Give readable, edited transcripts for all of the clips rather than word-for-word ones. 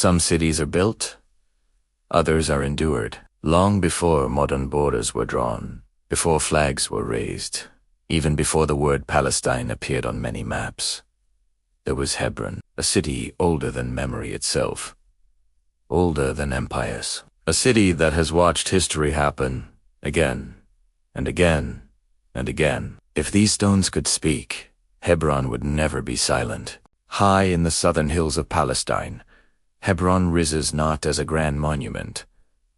Some cities are built, others are endured. Long before modern borders were drawn, before flags were raised, even before the word Palestine appeared on many maps, there was Hebron, a city older than memory itself, older than empires. A city that has watched history happen again and again and again. If these stones could speak, Hebron would never be silent. High in the southern hills of Palestine, Hebron rises not as a grand monument,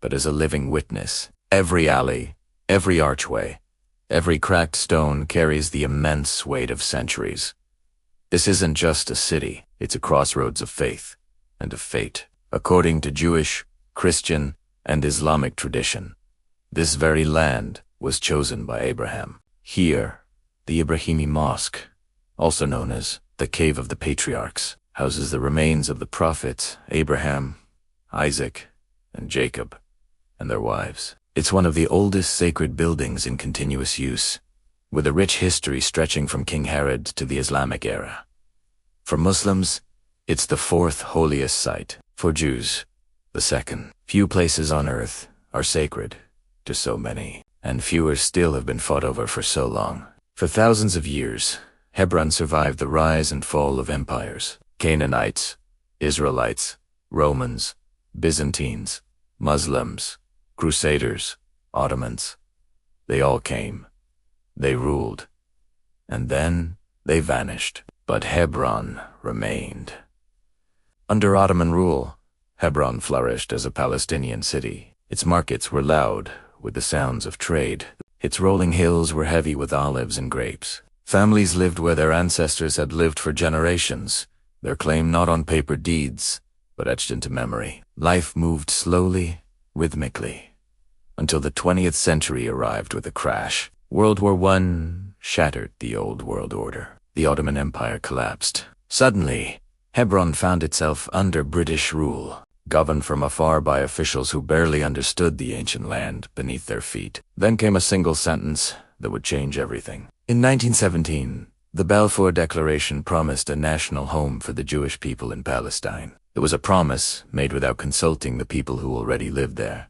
but as a living witness. Every alley, every archway, every cracked stone carries the immense weight of centuries. This isn't just a city, it's a crossroads of faith and of fate. According to Jewish, Christian, and Islamic tradition, this very land was chosen by Abraham. Here, the Ibrahimi Mosque, also known as the Cave of the Patriarchs, houses the remains of the prophets Abraham, Isaac, and Jacob, and their wives. It's one of the oldest sacred buildings in continuous use, with a rich history stretching from King Herod to the Islamic era. For Muslims, it's the fourth holiest site. For Jews, the second. Few places on earth are sacred to so many, and fewer still have been fought over for so long. For thousands of years, Hebron survived the rise and fall of empires. Canaanites, Israelites, Romans, Byzantines, Muslims, Crusaders, Ottomans. They all came. They ruled. And then they vanished. But Hebron remained. Under Ottoman rule, Hebron flourished as a Palestinian city. Its markets were loud with the sounds of trade. Its rolling hills were heavy with olives and grapes. Families lived where their ancestors had lived for generations, their claim not on paper deeds, but etched into memory. Life moved slowly, rhythmically, until the 20th century arrived with a crash. World War I shattered the old world order. The Ottoman Empire collapsed. Suddenly, Hebron found itself under British rule, governed from afar by officials who barely understood the ancient land beneath their feet. Then came a single sentence that would change everything. In 1917, the Balfour Declaration promised a national home for the Jewish people in Palestine. It was a promise made without consulting the people who already lived there.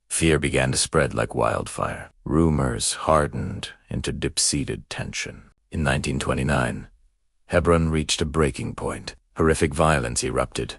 Fear began to spread like wildfire. Rumors hardened into deep-seated tension. In 1929, Hebron reached a breaking point. Horrific violence erupted.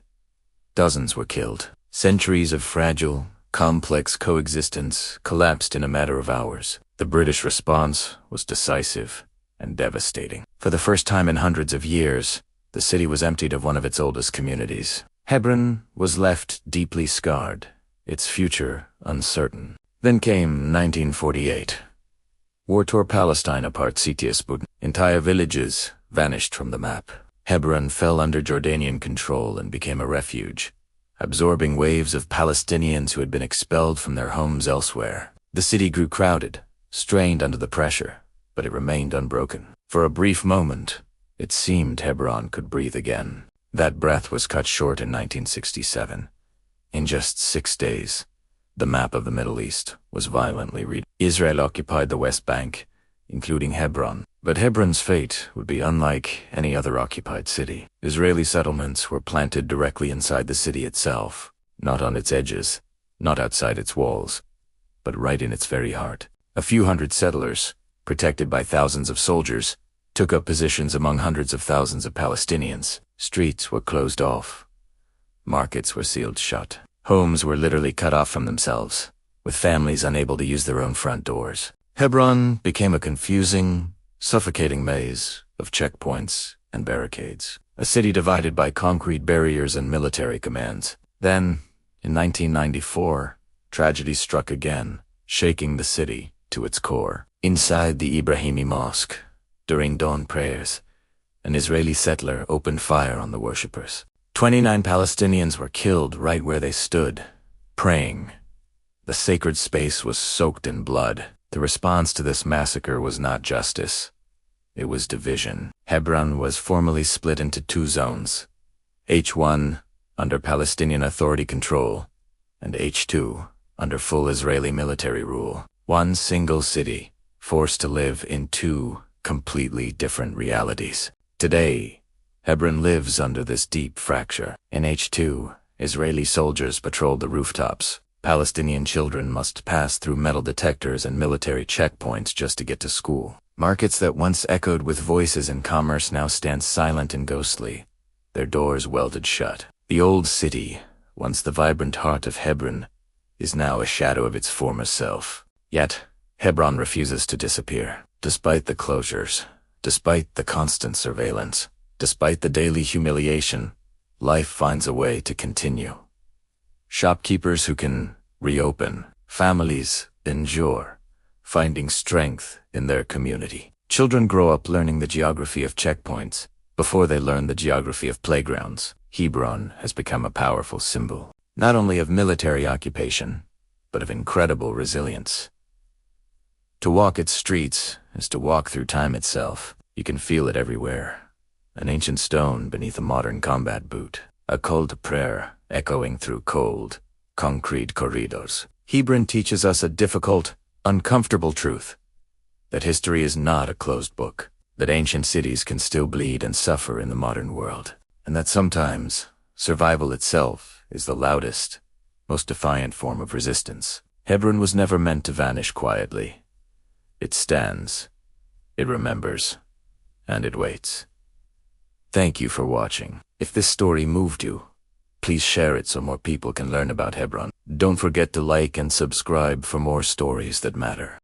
Dozens were killed. Centuries of fragile, complex coexistence collapsed in a matter of hours. The British response was decisive and devastating. For the first time in hundreds of years, the city was emptied of one of its oldest communities. Hebron was left deeply scarred, its future uncertain. Then came 1948. War tore Palestine apart. Citius. Entire villages vanished from the map. Hebron fell under Jordanian control and became a refuge, absorbing waves of Palestinians who had been expelled from their homes elsewhere. The city grew crowded, strained under the pressure, but it remained unbroken. For a brief moment, it seemed Hebron could breathe again. That breath was cut short in 1967. In just 6 days, the map of the Middle East was violently read. Israel occupied the West Bank, including Hebron. But Hebron's fate would be unlike any other occupied city. Israeli settlements were planted directly inside the city itself, not on its edges, not outside its walls, but right in its very heart. A few hundred settlers, protected by thousands of soldiers, took up positions among hundreds of thousands of Palestinians. Streets were closed off. Markets were sealed shut. Homes were literally cut off from themselves, with families unable to use their own front doors. Hebron became a confusing, suffocating maze of checkpoints and barricades, a city divided by concrete barriers and military commands. Then, in 1994, tragedy struck again, shaking the city to its core. Inside the Ibrahimi Mosque, during dawn prayers, an Israeli settler opened fire on the worshippers. 29 Palestinians were killed right where they stood, praying. The sacred space was soaked in blood. The response to this massacre was not justice. It was division. Hebron was formally split into 2 zones, H1 under Palestinian Authority control, and H2 under full Israeli military rule. One single city, forced to live in 2 completely different realities. Today, Hebron lives under this deep fracture. In H2, Israeli soldiers patrolled the rooftops. Palestinian children must pass through metal detectors and military checkpoints just to get to school. Markets that once echoed with voices and commerce now stand silent and ghostly, their doors welded shut. The old city, once the vibrant heart of Hebron, is now a shadow of its former self. Yet, Hebron refuses to disappear. Despite the closures, despite the constant surveillance, despite the daily humiliation, life finds a way to continue. Shopkeepers who can reopen, families endure, finding strength in their community. Children grow up learning the geography of checkpoints before they learn the geography of playgrounds. Hebron has become a powerful symbol, not only of military occupation, but of incredible resilience. To walk its streets is to walk through time itself. You can feel it everywhere. An ancient stone beneath a modern combat boot. A call to prayer echoing through cold, concrete corridors. Hebron teaches us a difficult, uncomfortable truth. That history is not a closed book. That ancient cities can still bleed and suffer in the modern world. And that sometimes, survival itself is the loudest, most defiant form of resistance. Hebron was never meant to vanish quietly. It stands, it remembers, and it waits. Thank you for watching. If this story moved you, please share it so more people can learn about Hebron. Don't forget to like and subscribe for more stories that matter.